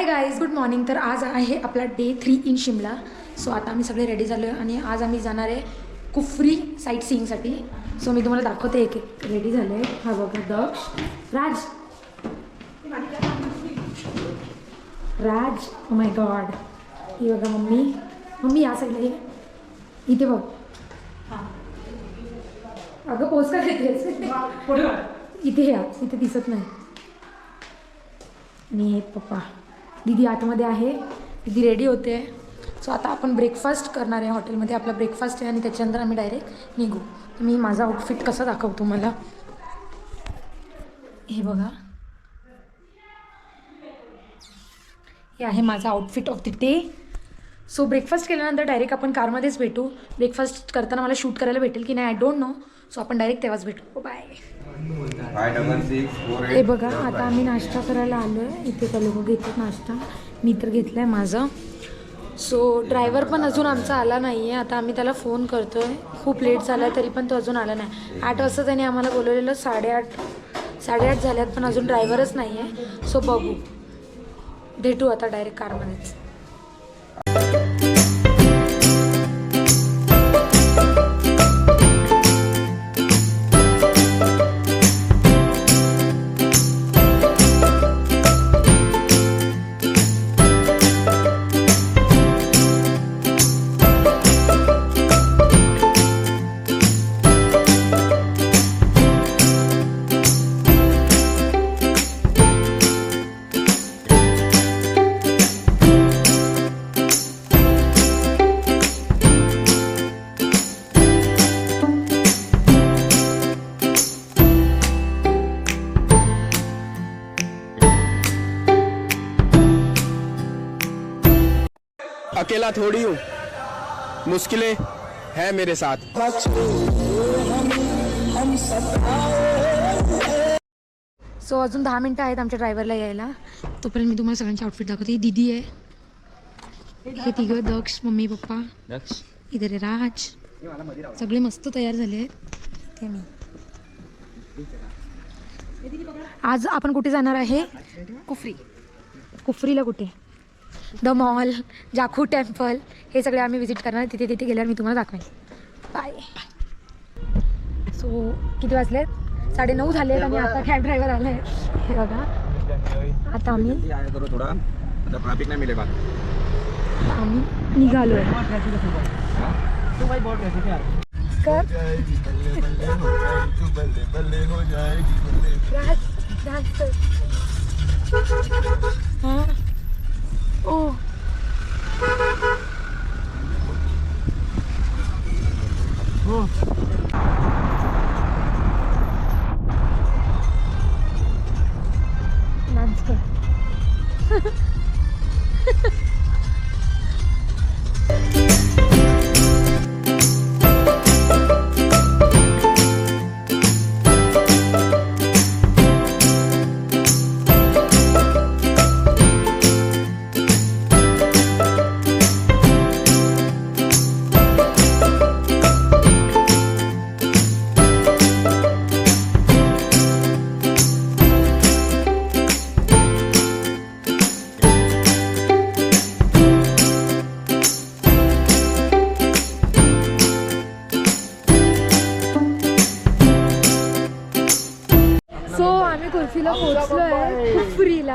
Hi guys, good morning. तर आज आहे आपला डे 3 इन शिमला. सो आता आम्ही सगळे रेडी झालो आहे आणि आज आम्ही जाणार आहे कुफरी साईट सीईंगसाठी. सो मी तुम्हाला दाखवते एक एक रेडी झाले आहे. हा बघा दक्ष, राज, राज, ओ माय गॉड. ही बघा मम्मी, मम्मी या साईडला ये, इथे बघ. अगं पोच का घेतेस इथे या, इथे दिसत नाही. आणि हे पप्पा, दीदी आतमध्ये आहे, दीदी रेडी होते. सो आता आपण ब्रेकफास्ट करणार आहे हॉटेलमध्ये. आपला ब्रेकफास्ट आहे आणि त्याच्यानंतर आम्ही डायरेक्ट निघू. मी माझा आउटफिट कसं दाखवतो मला, हे बघा. हे आहे माझा outfit of the day. So breakfast केल्यानंतर डायरेक्ट आपण कारमध्येच भेटू. ब्रेकफास्ट करताना मला शूट करायला भेटेल की नाही आय डोंट नो. सो आपण डायरेक्ट तेव्हाच भेटू. बाय. हे बघा आता आम्ही नाश्ता करायला आलो आहे. इथे त्या लोक घेतात नाश्ता, मी तर घेतला आहे माझा. सो ड्रायव्हर पण अजून आमचा आला नाही आहे. आता आम्ही त्याला फोन करतो आहे, खूप लेट झाला आहे तरी पण तो अजून आला नाही. 8 वाजता त्याने आम्हाला बोलवलेलं, 8:30 झाल्यात पण अजून ड्रायव्हरच नाही आहे. सो बघू, भेटू आता डायरेक्ट कारमध्येच. अकेला थोड़ी हूँ, मुश्किलें है मेरे साथ. सो अजून 10 मिनटं आहेत आमच्या ड्रायव्हरला यायला. तोपर्यंत मी तुम्हाला सगळ्यांचे आउटफिट दाखवते. ही दीदी आहे, हे तिघं दक्ष, मम्मी पप्पा, इधर आहे राज. सगळे मस्त तयार झाले आहेत. ते मी आज आपण कुठे जाणार आहे? कुफरीला. कुठे? द मॉल, जाखू टेम्पल, हे सगळे आम्ही विजिट करणार. तिथे गेल्यावर मी तुम्हाला दाखवेन. बाय. सो किती वाजलेत? 9:30 झाले आहेत आणि आता कॅब ड्रायव्हर आला आहे. हे बघा, आता आम्ही निघालो आहे. हां ओ डान्स कर. कुर्फीला पोचलो आहे, कुफरीला.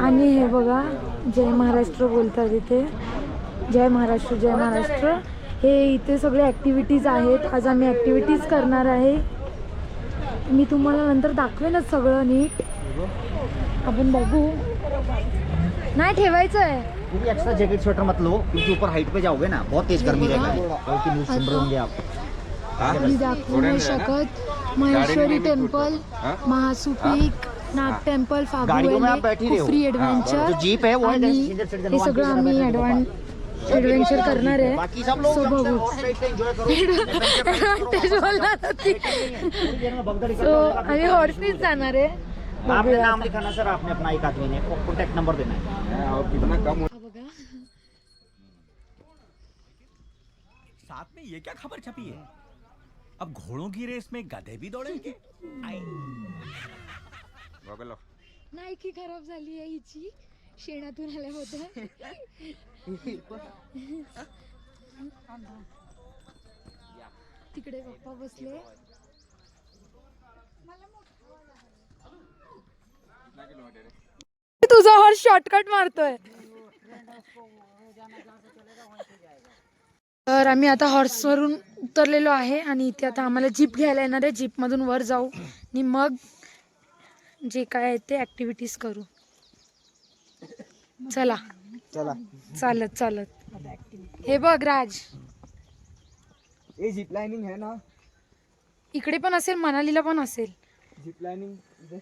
आणि हे बघा, जय महाराष्ट्र बोलतात इथे. जय महाराष्ट्र, जय महाराष्ट्र. हे इथे सगळे ॲक्टिव्हिटीज आहेत. आज आम्ही ॲक्टिव्हिटीज करणार आहे. मी तुम्हाला नंतर दाखवेनच सगळं नीट. आपण बघू. नाही ठेवायचं आहे. एक्स्ट्रा जैकेट स्वेटर मत लो क्योंकि ऊपर हाइट पे जाओगे ना, बहुत तेज गर्मी रहेगा. क्योंकि न्यूज़ सुन रहे होंगे आप. मी दाखवू नाही शकत. महेश्वरी टेम्पल, महासू पीक, नाग टेम्पल, फागुवेले, कुफरी ॲडव्हेंचर आणि हे सगळं आम्ही ॲडव्हेंचर करणार आहे. सो बघू. ॲडव्हान्टेज बोलणार होती. सो आम्ही हॉर्सनीच जाणार आहे. आपने नाम लिखाना सर, आपने अपना एक आदमी ने कॉन्टैक्ट नंबर देना है. और कितना कम साथ में ये क्या खबर छपी है? अब घोड़ों की रेस में गधे भी दौड़ेंगे? नाईकी खराब झाली आहे हिची. शेणातून आल्या होत्या. तिकडे पप्पा बसले. तुझा हॉर्स शॉर्टकट मारतोय. तर आम्ही आता हॉर्सवरून उतरलेलो आहे आणि इथे आता आम्हाला जीप घ्यायला येणार आहे. जीपमधून वर जाऊ आणि मग जे काय आहे ते ॲक्टिव्हिटीज करू. चला चला. चालत चालत. हे बघ राज, ये जिप लाइनिंग है ना. इकडे पण असेल, मनालीला पण असेल. जिप लाइनिंग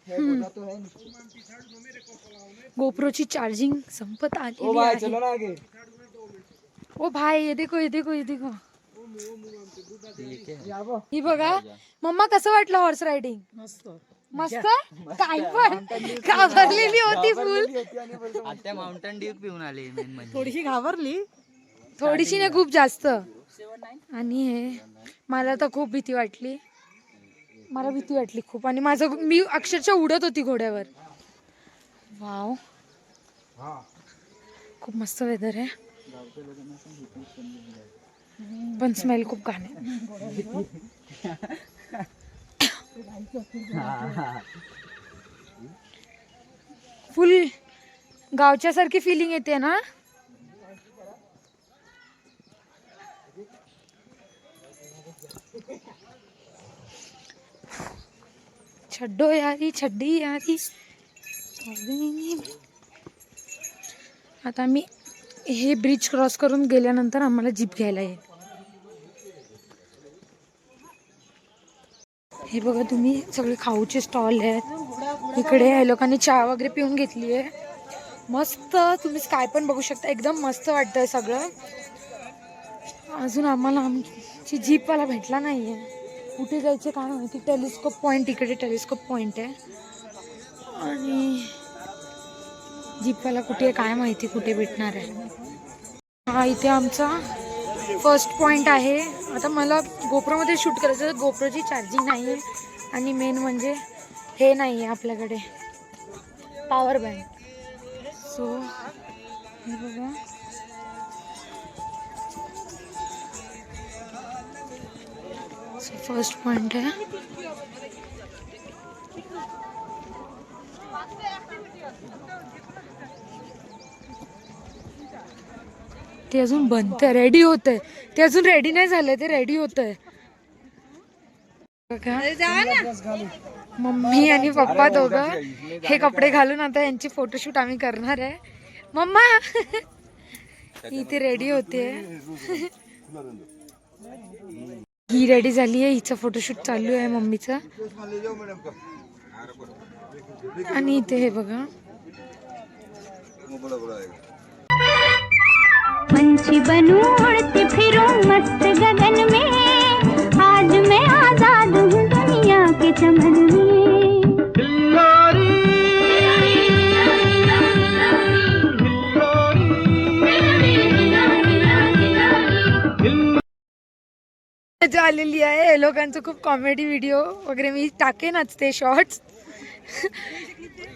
बोला तो है. गोप्रोची चार्जिंग संपत आली ओ भाई आहे. चलो ना आगे. ओ भाई ये देखो ये देखो ये देखो. ही बघा मम्मा, कसं वाटलं हॉर्स रायडिंग? मस्त. काय पण घाबरलेली होती फुल. आता माउंटेन ड्यू पिऊन आले. थोडीशी घाबरली, थोडीशी नाही खूप जास्त. आणि हे मला तर खूप भीती वाटली. मला भीती वाटली खूप. आणि मी अक्षरशः उडत होती घोड्यावर. वाव, खूप मस्त वेदर आहे. पण स्मेल खूप घाण आहे. फुल गावच्या सारखी फिलिंग येते ना. छड्डो यारी छड्डी यारी. आता आम्ही हे ब्रिज क्रॉस करून गेल्यानंतर आम्हाला जीप घ्यायला येईल. हे बघा तुम्ही, सगळे खाऊचे स्टॉल आहेत इकडे. या लोकांनी चहा वगैरे पिऊन घेतली आहे. मस्त. तुम्ही काय पण बघू शकता. एकदम मस्त वाटतंय सगळं. अजून आम्हाला आमची जीपवाला भेटला नाही आहे. कुठे जायचे काय माहिती. टेलिस्कोप पॉईंट, इकडे टेलिस्कोप पॉईंट आहे. आणि जीपवाला कुठे आहे काय माहिती, कुठे भेटणार आहे. हा इथे आमचा फर्स्ट पॉईंट आहे. आता मला गोप्रोमध्ये शूट करायचं तर गोप्रोची चार्जिंग नाही आहे. आणि मेन म्हणजे हे नाही आहे आपल्याकडे पॉवर बँक. सो हे बघा, फर्स्ट पॉइंट आहे. ते अजून बनतंय, रेडी होतंय. ते अजून रेडी नाही झालंय, ते रेडी होतंय. मम्मी आणि पप्पा दोघं हे कपडे घालून आता यांची फोटोशूट आम्ही करणार आहे. मम्मा इथे रेडी होते. ही रेडी झाली आहे. हिचं फोटोशूट चालू आहे मम्मीचं. आणि इथे हे बघा, पंछी बनूं उड़ती फिरूं मस्त गगन में, आज मैं आजाद हूँ दुनिया के चमन में. मजा आलेली आहे. हे लोकांचं खूप कॉमेडी व्हिडिओ वगैरे मी टाकेनच ते शॉर्ट्स.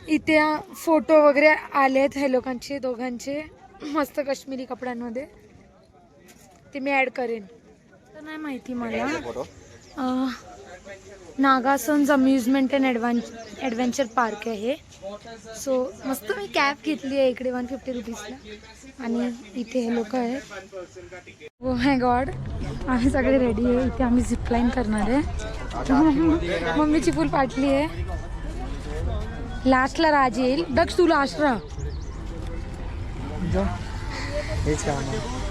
इथे फोटो वगैरे आलेत हे लोकांचे दोघांचे मस्त काश्मीरी कपड्यांमध्ये. ते मी ॲड करेन. तर नाही माहिती मला. नागासन्स अम्युजमेंट अँड ॲडव्हेंचर पार्क आहे. सो मस्त मी कॅब घेतली आहे इकडे 150 रुपीजला. आणि इथे हे लोक आहेत. ओ माय गॉड, आम्ही सगळे रेडी आहे. इथे आम्ही झिपलाईन करणार आहे. मम्मीची फुल पाटली आहे. लास्टला राज येईल. दक्ष तू लास्ट राहा. हेच काम आहे.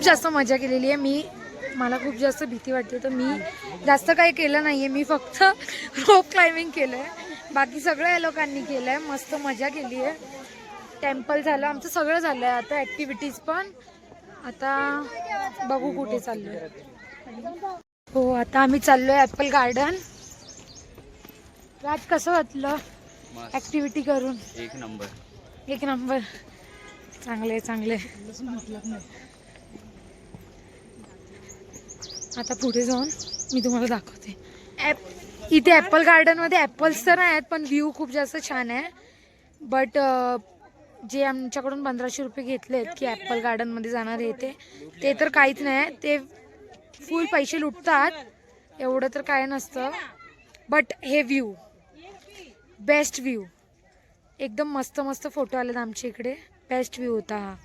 जास्त मजा केलेली आहे. मला खूप जास्त भीती वाटते तर मी जास्त काही केलं नाही आहे. मी फक्त रोप क्लाइम्बिंग केलं आहे, बाकी सगळं या लोकांनी केलं आहे. मस्त मजा केली आहे. टेम्पल झालं, आमचं सगळं झालं आहे. आता ॲक्टिव्हिटीज पण. आता बघू कुठे चाललो आहे. हो, आता आम्ही चाललो आहे ॲपल गार्डन. राज कसं वाटलं ॲक्टिव्हिटी करून? एक नंबर. एक नंबर. चांगले चांगले. आता पुढे जाऊन मी तुम्हाला दाखवते. इथे ॲपल गार्डनमध्ये ॲपल्स तर नाही आहेत, पण व्ह्यू खूप जास्त छान आहे. बट जे आमच्याकडून 1500 रुपये घेतलेत की ॲपल गार्डनमध्ये जाणार आहे ते तर काहीच नाही. ते फुल पैसे लुटतात, एवढं तर काय नसतं. बट हे व्ह्यू बेस्ट व्ह्यू, एकदम मस्त मस्त फोटो आलेत आमच्या इकडे. बेस्ट व्ह्यू होता हा.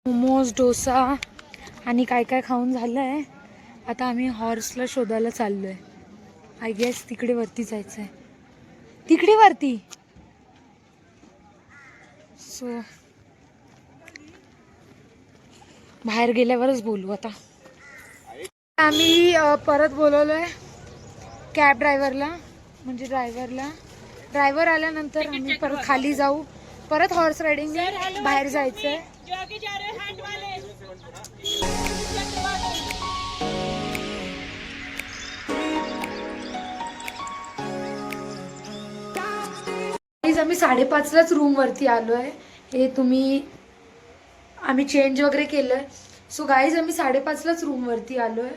मोमोज, डोसा आणि काय काय खाऊन झालं आहे. आता आम्ही हॉर्सला शोधायला चाललो आहे. आय गेस तिकडे वरती जायचं आहे, तिकडे वरती. सो बाहेर गेल्यावरच बोलू. आता आम्ही परत बोलवलो आहे कॅब ड्रायव्हरला, म्हणजे ड्रायव्हर आल्यानंतर आम्ही परत खाली जाऊ. परत हॉर्स रायडिंगने बाहेर जायचं आहे. आम्ही 5:30लाच रूम वरती आलो आहे. हे आम्ही चेंज वगैरे केलंय. सो गाईज आम्ही 5:30लाच रूम वरती आलो आहे.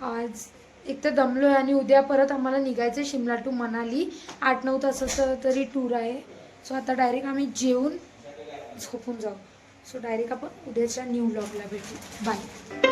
आज एक तर दमलो आहे आणि उद्या परत आम्हाला निघायचं आहे शिमला टू मनाली. 8-9 तासाचं तरी टूर आहे. सो आता डायरेक्ट आम्ही जेवून झोपून जाऊ. सो डायरेक्ट आपण उद्याच्या न्यू व्लॉगला भेटू. बाय.